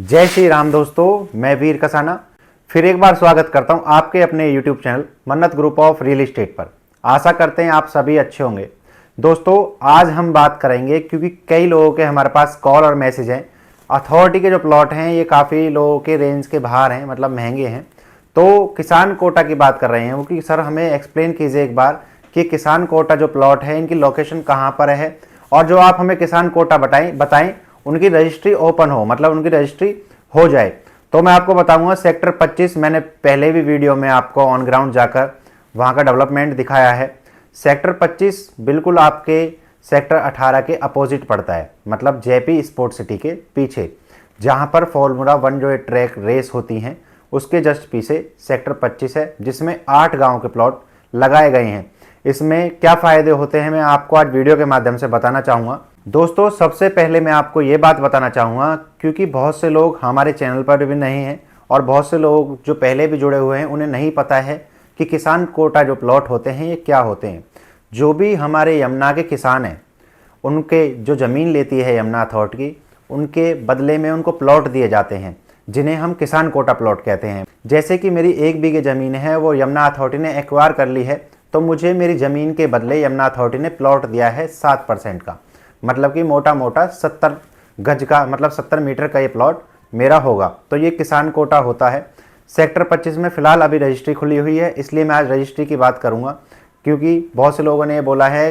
जय श्री राम दोस्तों, मैं वीर कसाना फिर एक बार स्वागत करता हूं आपके अपने YouTube चैनल मन्नत ग्रुप ऑफ रियल एस्टेट पर। आशा करते हैं आप सभी अच्छे होंगे। दोस्तों आज हम बात करेंगे क्योंकि कई लोगों के हमारे पास कॉल और मैसेज हैं। अथॉरिटी के जो प्लॉट हैं ये काफ़ी लोगों के रेंज के बाहर हैं, मतलब महंगे हैं। तो किसान कोटा की बात कर रहे हैं वो कि सर हमें एक्सप्लेन कीजिए एक बार कि किसान कोटा जो प्लॉट है इनकी लोकेशन कहाँ पर है, और जो आप हमें किसान कोटा बताएं उनकी रजिस्ट्री ओपन हो, मतलब उनकी रजिस्ट्री हो जाए। तो मैं आपको बताऊंगा सेक्टर 25, मैंने पहले भी वीडियो में आपको ऑन ग्राउंड जाकर वहां का डेवलपमेंट दिखाया है। सेक्टर 25 बिल्कुल आपके सेक्टर 18 के अपोजिट पड़ता है, मतलब जेपी स्पोर्ट सिटी के पीछे, जहां पर फॉर्मूला 1 जो ट्रैक रेस होती हैं उसके जस्ट पीछे सेक्टर 25 है, जिसमें 8 गाँव के प्लॉट लगाए गए हैं। इसमें क्या फ़ायदे होते हैं मैं आपको आज वीडियो के माध्यम से बताना चाहूँगा। दोस्तों सबसे पहले मैं आपको ये बात बताना चाहूँगा क्योंकि बहुत से लोग हमारे चैनल पर भी नहीं हैं और बहुत से लोग जो पहले भी जुड़े हुए हैं उन्हें नहीं पता है कि किसान कोटा जो प्लॉट होते हैं ये क्या होते हैं। जो भी हमारे यमुना के किसान हैं उनके जो ज़मीन लेती है यमुना अथॉरिटी, उनके बदले में उनको प्लॉट दिए जाते हैं जिन्हें हम किसान कोटा प्लॉट कहते हैं। जैसे कि मेरी 1 बीघे ज़मीन है वो यमुना अथॉरिटी ने एक्वायर कर ली है, तो मुझे मेरी ज़मीन के बदले यमुना अथॉरिटी ने प्लॉट दिया है 7% का, मतलब कि मोटा मोटा 70 गज का, मतलब 70 मीटर का ये प्लॉट मेरा होगा। तो ये किसान कोटा होता है। सेक्टर 25 में फ़िलहाल अभी रजिस्ट्री खुली हुई है, इसलिए मैं आज रजिस्ट्री की बात करूंगा क्योंकि बहुत से लोगों ने ये बोला है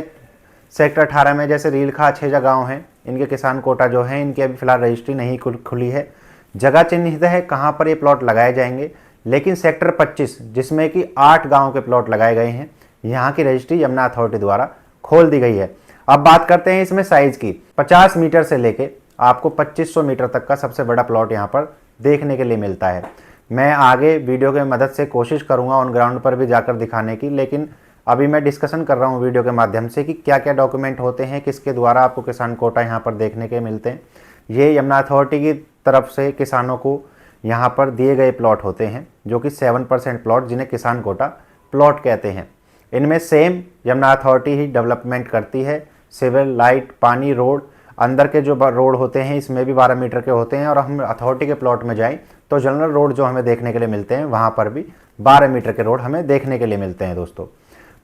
सेक्टर 18 में जैसे रीलखा 6 गाँव हैं, इनके किसान कोटा जो है इनकी अभी फ़िलहाल रजिस्ट्री नहीं खुली है। जगह चिन्हित है कहाँ पर ये प्लॉट लगाए जाएंगे, लेकिन सेक्टर 25 जिसमें कि 8 गाँव के प्लॉट लगाए गए हैं, यहाँ की रजिस्ट्री यमुना अथॉरिटी द्वारा खोल दी गई है। अब बात करते हैं इसमें साइज की। 50 मीटर से लेके आपको 2500 मीटर तक का सबसे बड़ा प्लॉट यहाँ पर देखने के लिए मिलता है। मैं आगे वीडियो की मदद से कोशिश करूँगा ऑन ग्राउंड पर भी जाकर दिखाने की, लेकिन अभी मैं डिस्कशन कर रहा हूँ वीडियो के माध्यम से कि क्या क्या डॉक्यूमेंट होते हैं, किसके द्वारा आपको किसान कोटा यहाँ पर देखने के मिलते हैं। ये यमुना अथॉरिटी की तरफ से किसानों को यहाँ पर दिए गए प्लॉट होते हैं जो कि 7% प्लॉट, जिन्हें किसान कोटा प्लॉट कहते हैं। इनमें सेम यमुना अथॉरिटी ही डेवलपमेंट करती है। सिविल, लाइट, पानी, रोड, अंदर के जो रोड होते हैं इसमें भी 12 मीटर के होते हैं, और हम अथॉरिटी के प्लॉट में जाएं तो जनरल रोड जो हमें देखने के लिए मिलते हैं वहाँ पर भी 12 मीटर के रोड हमें देखने के लिए मिलते हैं। दोस्तों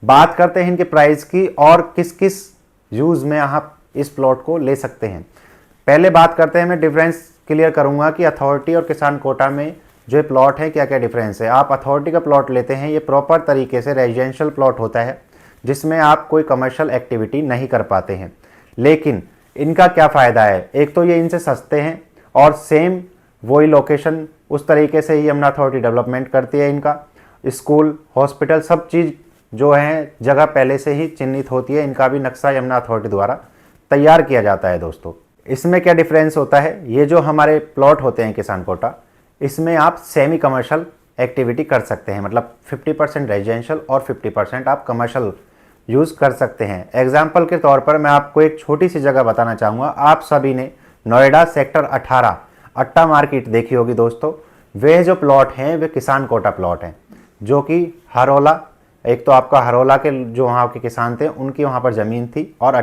बात करते हैं इनके प्राइस की और किस किस यूज़ में आप इस प्लॉट को ले सकते हैं। पहले बात करते हैं, मैं डिफरेंस क्लियर करूँगा कि अथॉरिटी और किसान कोटा में जो प्लॉट है क्या क्या डिफरेंस है। आप अथॉरिटी का प्लॉट लेते हैं, ये प्रॉपर तरीके से रेजिडेंशियल प्लॉट होता है जिसमें आप कोई कमर्शियल एक्टिविटी नहीं कर पाते हैं। लेकिन इनका क्या फ़ायदा है, एक तो ये इनसे सस्ते हैं और सेम वही लोकेशन उस तरीके से ही यमुना अथॉरिटी डेवलपमेंट करती है। इनका स्कूल, हॉस्पिटल, सब चीज़ जो है जगह पहले से ही चिन्हित होती है। इनका भी नक्शा यमुना अथॉरिटी द्वारा तैयार किया जाता है। दोस्तों इसमें क्या डिफरेंस होता है, ये जो हमारे प्लॉट होते हैं किसान कोटा, इसमें आप सेमी कमर्शियल एक्टिविटी कर सकते हैं, मतलब 50% रेजिडेंशियल और 50% आप कमर्शियल यूज़ कर सकते हैं। एग्जाम्पल के तौर पर मैं आपको एक छोटी सी जगह बताना चाहूँगा। आप सभी ने नोएडा सेक्टर 18 अट्टा मार्केट देखी होगी दोस्तों। वे जो प्लॉट हैं वे किसान कोटा प्लॉट हैं, जो कि हरोला, एक तो आपका हरोला के जो वहाँ के किसान थे उनकी वहाँ पर ज़मीन थी, और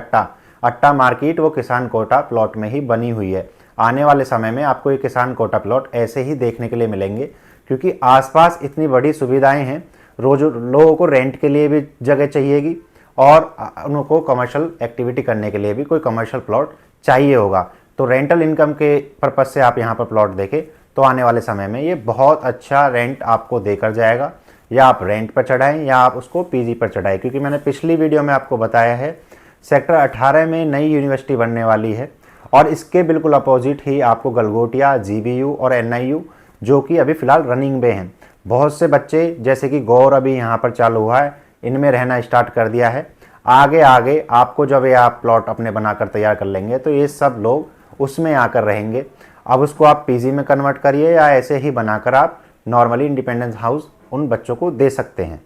अट्टा मार्केट वो किसान कोटा प्लॉट में ही बनी हुई है। आने वाले समय में आपको ये किसान कोटा प्लॉट ऐसे ही देखने के लिए मिलेंगे क्योंकि आसपास इतनी बड़ी सुविधाएं हैं। रोज लोगों को रेंट के लिए भी जगह चाहिएगी और उनको कमर्शियल एक्टिविटी करने के लिए भी कोई कमर्शियल प्लॉट चाहिए होगा। तो रेंटल इनकम के पर्पज़ से आप यहाँ पर प्लॉट देखें तो आने वाले समय में ये बहुत अच्छा रेंट आपको देकर जाएगा, या आप रेंट पर चढ़ाएँ या आप उसको पीजी पर चढ़ाएँ। क्योंकि मैंने पिछली वीडियो में आपको बताया है सेक्टर 18 में नई यूनिवर्सिटी बनने वाली है, और इसके बिल्कुल अपोजिट ही आपको गलगोटिया, जीबीयू और एनआईयू जो कि अभी फ़िलहाल रनिंग में हैं। बहुत से बच्चे जैसे कि गौर अभी यहाँ पर चालू हुआ है, इनमें रहना स्टार्ट कर दिया है। आगे आगे आपको जब ये आप प्लॉट अपने बनाकर तैयार कर लेंगे तो ये सब लोग उसमें आकर रहेंगे। अब उसको आप पीजी में कन्वर्ट करिए या ऐसे ही बनाकर आप नॉर्मली इंडिपेंडेंस हाउस उन बच्चों को दे सकते हैं।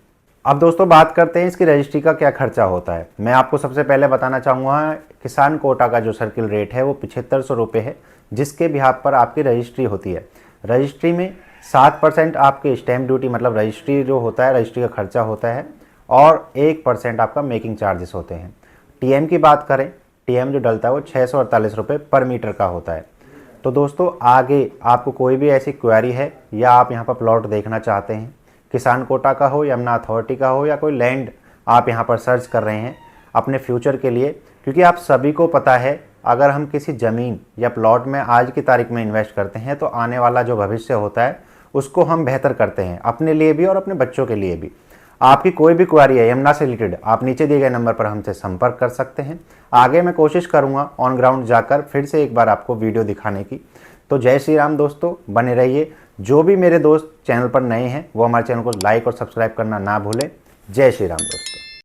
अब दोस्तों बात करते हैं इसकी रजिस्ट्री का क्या खर्चा होता है। मैं आपको सबसे पहले बताना चाहूँगा किसान कोटा का जो सर्किल रेट है वो 7500 रुपये है, जिसके बिहाफ पर आपकी रजिस्ट्री होती है। रजिस्ट्री में 7% आपके स्टैम्प ड्यूटी, मतलब रजिस्ट्री जो होता है रजिस्ट्री का खर्चा होता है, और 1% आपका मेकिंग चार्जेस होते हैं। टीएम की बात करें, टीएम जो डलता है वो 648 रुपये पर मीटर का होता है। तो दोस्तों आगे आपको कोई भी ऐसी क्वेरी है या आप यहाँ पर प्लॉट देखना चाहते हैं, किसान कोटा का हो, यमुना अथॉरिटी का हो, या कोई लैंड आप यहाँ पर सर्च कर रहे हैं अपने फ्यूचर के लिए, क्योंकि आप सभी को पता है अगर हम किसी ज़मीन या प्लॉट में आज की तारीख में इन्वेस्ट करते हैं तो आने वाला जो भविष्य होता है उसको हम बेहतर करते हैं, अपने लिए भी और अपने बच्चों के लिए भी। आपकी कोई भी क्वेरी है यमुना से रिलेटेड, आप नीचे दिए गए नंबर पर हमसे संपर्क कर सकते हैं। आगे मैं कोशिश करूंगा ऑन ग्राउंड जाकर फिर से एक बार आपको वीडियो दिखाने की। तो जय श्री राम दोस्तों, बने रहिए। जो भी मेरे दोस्त चैनल पर नए हैं वो हमारे चैनल को लाइक और सब्सक्राइब करना ना भूलें। जय श्री राम दोस्तों।